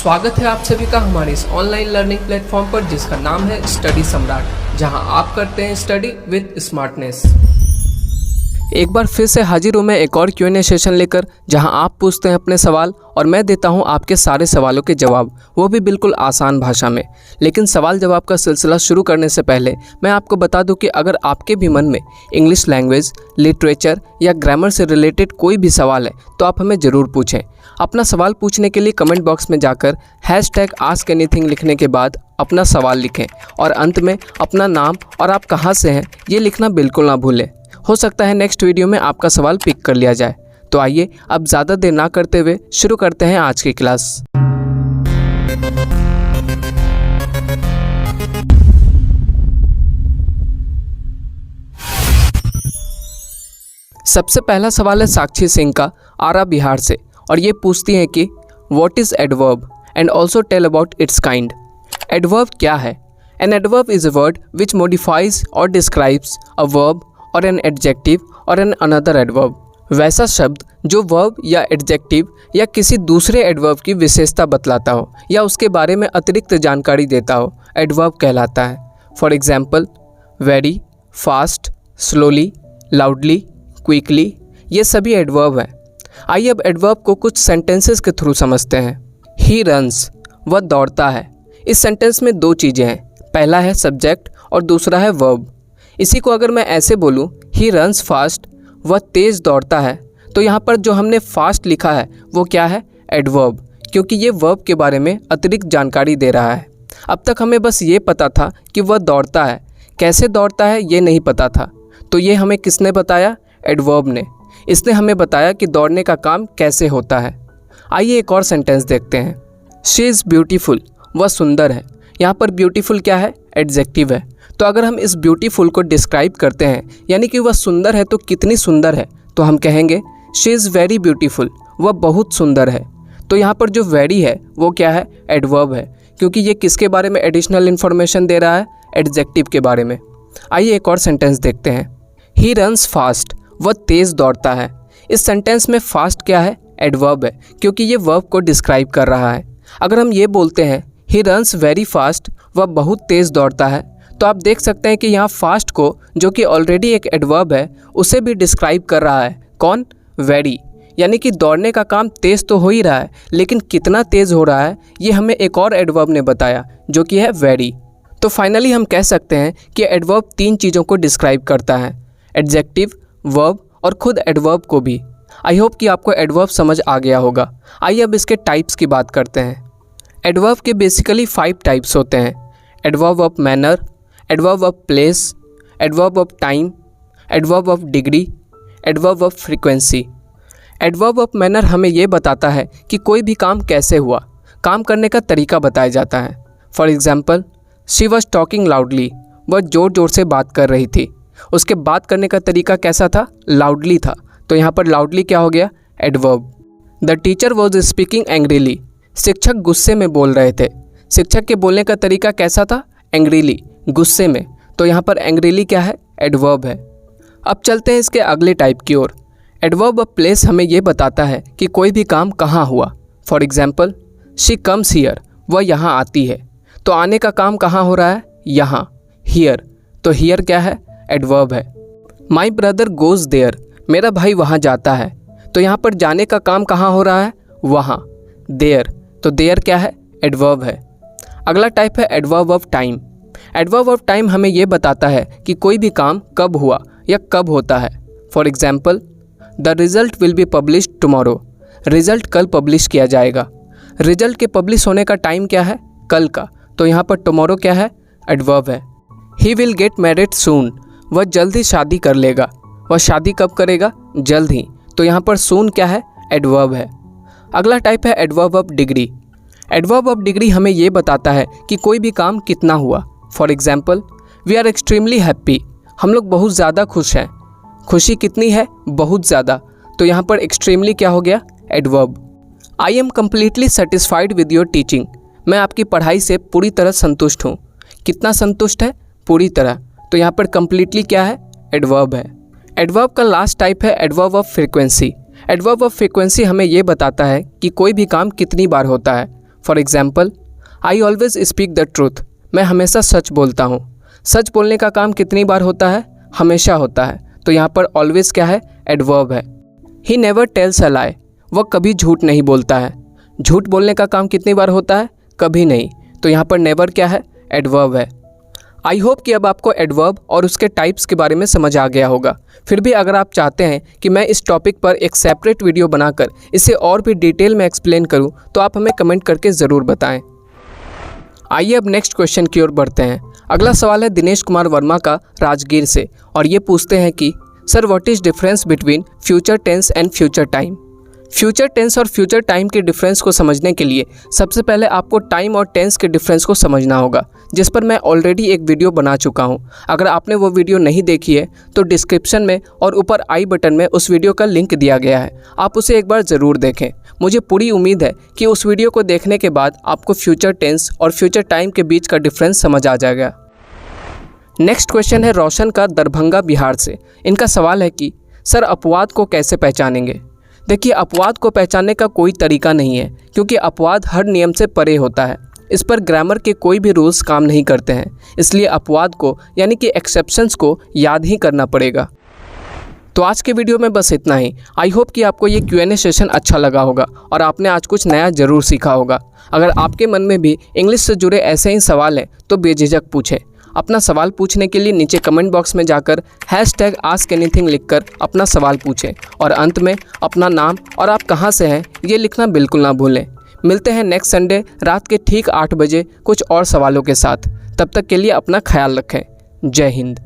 स्वागत है आप सभी का हमारे इस ऑनलाइन लर्निंग प्लेटफॉर्म पर जिसका नाम है स्टडी सम्राट, जहां आप करते हैं स्टडी विद स्मार्टनेस। एक बार फिर से हाजिर हूँ मैं एक और Q&A सेशन लेकर, जहां आप पूछते हैं अपने सवाल और मैं देता हूं आपके सारे सवालों के जवाब, वो भी बिल्कुल आसान भाषा में। लेकिन सवाल जवाब का सिलसिला शुरू करने से पहले मैं आपको बता दूं कि अगर आपके भी मन में इंग्लिश लैंग्वेज, लिटरेचर या ग्रामर से रिलेटेड कोई भी सवाल है तो आप हमें ज़रूर पूछें। अपना सवाल पूछने के लिए कमेंट बॉक्स में जाकर #AskAnything लिखने के बाद अपना सवाल लिखें और अंत में अपना नाम और आप कहाँ से हैं ये लिखना बिल्कुल ना भूलें। हो सकता है नेक्स्ट वीडियो में आपका सवाल पिक कर लिया जाए। तो आइए अब ज़्यादा देर ना करते हुए शुरू करते हैं आज की क्लास। सबसे पहला सवाल है साक्षी सिंह का आरा बिहार से, और ये पूछती हैं कि what is adverb and also tell about its kind. Adverb क्या है? An adverb is a word which modifies or describes a verb or an adjective or an another adverb. वैसा शब्द जो वर्ब या एडजेक्टिव या किसी दूसरे एडवर्ब की विशेषता बतलाता हो या उसके बारे में अतिरिक्त जानकारी देता हो, एडवर्ब कहलाता है। For example, very, fast, slowly, loudly, quickly, ये सभी एडवर्ब हैं। आइए अब एडवर्ब को कुछ सेंटेंसेस के थ्रू समझते हैं। ही रन्स, वह दौड़ता है। इस सेंटेंस में दो चीज़ें हैं, पहला है सब्जेक्ट और दूसरा है वर्ब। इसी को अगर मैं ऐसे बोलूँ, ही रन्स फास्ट, वह तेज़ दौड़ता है, तो यहाँ पर जो हमने फास्ट लिखा है वो क्या है? एडवर्ब, क्योंकि ये वर्ब के बारे में अतिरिक्त जानकारी दे रहा है। अब तक हमें बस ये पता था कि वह दौड़ता है, कैसे दौड़ता है ये नहीं पता था। तो ये हमें किसने बताया? एडवर्ब ने। इसने हमें बताया कि दौड़ने का काम कैसे होता है। आइए एक और सेंटेंस देखते हैं। शी इज़ ब्यूटीफुल, वह सुंदर है। यहाँ पर ब्यूटीफुल क्या है? एडजेक्टिव है। तो अगर हम इस ब्यूटीफुल को डिस्क्राइब करते हैं, यानी कि वह सुंदर है तो कितनी सुंदर है, तो हम कहेंगे शी इज़ वेरी ब्यूटीफुल, वह बहुत सुंदर है। तो यहाँ पर जो वेरी है वो क्या है? एडवर्ब है, क्योंकि ये किसके बारे में एडिशनल इन्फॉर्मेशन दे रहा है? एडजेक्टिव के बारे में। आइए एक और सेंटेंस देखते हैं। ही रन्स फास्ट, वह तेज़ दौड़ता है। इस सेंटेंस में फास्ट क्या है? एडवर्ब है, क्योंकि ये वर्ब को डिस्क्राइब कर रहा है। अगर हम ये बोलते हैं ही रन्स वेरी फास्ट, वह बहुत तेज़ दौड़ता है, तो आप देख सकते हैं कि यहाँ फास्ट को, जो कि ऑलरेडी एक एडवर्ब है, उसे भी डिस्क्राइब कर रहा है। कौन? वेरी। यानी कि दौड़ने का काम तेज़ तो हो ही रहा है, लेकिन कितना तेज़ हो रहा है ये हमें एक और एडवर्ब ने बताया, जो कि है वेरी। तो फाइनली हम कह सकते हैं कि एडवर्ब तीन चीज़ों को डिस्क्राइब करता है, एडजेक्टिव, वर्ब और खुद एडवर्ब को भी। आई होप कि आपको एडवर्ब समझ आ गया होगा। आइए अब इसके टाइप्स की बात करते हैं। एडवर्ब के बेसिकली 5 टाइप्स होते हैं। Adverb of manner, adverb of place, adverb of time, adverb of degree, adverb of frequency. Adverb of manner हमें ये बताता है कि कोई भी काम कैसे हुआ, काम करने का तरीका बताया जाता है। For example, she was talking loudly, वह ज़ोर ज़ोर से बात कर रही थी। उसके बात करने का तरीका कैसा था? लाउडली था। तो यहाँ पर लाउडली क्या हो गया? Adverb. The teacher was speaking angrily, शिक्षक गुस्से में बोल रहे थे। शिक्षक के बोलने का तरीका कैसा था? एंग्रीली, गुस्से में। तो यहाँ पर एंग्रीली क्या है? एडवर्ब है। अब चलते हैं इसके अगले टाइप की ओर। एडवर्ब ऑफ प्लेस हमें ये बताता है कि कोई भी काम कहाँ हुआ। For example, she comes here, वह यहाँ आती है। तो आने का काम कहाँ हो रहा है? यहाँ, हियर। तो हियर क्या है? एडवर्ब है। माई ब्रदर गोज़ देयर, मेरा भाई वहाँ जाता है। तो यहाँ पर जाने का काम कहाँ हो रहा है? वहाँ, देयर। तो देयर क्या है? एडवर्ब है। अगला टाइप है adverb of time. Adverb of time हमें ये बताता है कि कोई भी काम कब हुआ या कब होता है। For example, the result will be published tomorrow, result कल पब्लिश किया जाएगा। रिज़ल्ट के पब्लिश होने का टाइम क्या है? कल का। तो यहाँ पर टुमारो क्या है? एडवर्ब है। ही विल गेट मैरिड सून, वह जल्द ही शादी कर लेगा। वह शादी कब करेगा? जल्द ही। तो यहाँ पर सून क्या है? एडवर्ब है। अगला टाइप है adverb of degree. Adverb of degree हमें ये बताता है कि कोई भी काम कितना हुआ। For example, we are extremely happy, हम लोग बहुत ज़्यादा खुश हैं। खुशी कितनी है? बहुत ज़्यादा। तो यहाँ पर एक्सट्रीमली क्या हो गया? Adverb. I am completely satisfied with your teaching, मैं आपकी पढ़ाई से पूरी तरह संतुष्ट हूँ। कितना संतुष्ट है? पूरी तरह। तो यहाँ पर कम्प्लीटली क्या है? एडवर्ब है। एडवर्ब का लास्ट टाइप है adverb of frequency. Adverb of frequency हमें ये बताता है कि कोई भी काम कितनी बार होता है। For example, I always speak the truth, मैं हमेशा सच बोलता हूँ। सच बोलने का काम कितनी बार होता है? हमेशा होता है। तो यहाँ पर ऑलवेज क्या है? एडवर्ब है। ही नेवर टेल्स अ लाई, वह कभी झूठ नहीं बोलता है। झूठ बोलने का काम कितनी बार होता है? कभी नहीं। तो यहाँ पर नेवर क्या है? एडवर्ब है। आई होप कि अब आपको एडवर्ब और उसके टाइप्स के बारे में समझ आ गया होगा। फिर भी अगर आप चाहते हैं कि मैं इस टॉपिक पर एक सेपरेट वीडियो बनाकर इसे और भी डिटेल में एक्सप्लेन करूं, तो आप हमें कमेंट करके ज़रूर बताएं। आइए अब नेक्स्ट क्वेश्चन की ओर बढ़ते हैं। अगला सवाल है दिनेश कुमार वर्मा का राजगीर से, और ये पूछते हैं कि sir what is difference between future tense and future time. Future tense और फ्यूचर टाइम के डिफरेंस को समझने के लिए सबसे पहले आपको टाइम और टेंस के डिफरेंस को समझना होगा, जिस पर मैं ऑलरेडी एक वीडियो बना चुका हूं। अगर आपने वो वीडियो नहीं देखी है तो डिस्क्रिप्शन में और ऊपर आई बटन में उस वीडियो का लिंक दिया गया है, आप उसे एक बार ज़रूर देखें। मुझे पूरी उम्मीद है कि उस वीडियो को देखने के बाद आपको फ्यूचर टेंस और फ्यूचर टाइम के बीच का डिफरेंस समझ आ जाएगा। नेक्स्ट क्वेश्चन है रोशन का दरभंगा बिहार से। इनका सवाल है कि सर अपवाद को कैसे पहचानेंगे। देखिए, अपवाद को पहचानने का कोई तरीका नहीं है, क्योंकि अपवाद हर नियम से परे होता है। इस पर ग्रामर के कोई भी रूल्स काम नहीं करते हैं, इसलिए अपवाद को यानी कि एक्सेप्शंस को याद ही करना पड़ेगा। तो आज के वीडियो में बस इतना ही। आई होप कि आपको ये Q&A सेशन अच्छा लगा होगा और आपने आज कुछ नया ज़रूर सीखा होगा। अगर आपके मन में भी इंग्लिश से जुड़े ऐसे ही सवाल हैं तो बेझिझक पूछें। अपना सवाल पूछने के लिए नीचे कमेंट बॉक्स में जाकर #AskAnything लिखकर अपना सवाल पूछें, और अंत में अपना नाम और आप कहां से हैं ये लिखना बिल्कुल ना भूलें। मिलते हैं नेक्स्ट संडे रात के ठीक 8 बजे कुछ और सवालों के साथ। तब तक के लिए अपना ख्याल रखें। जय हिंद।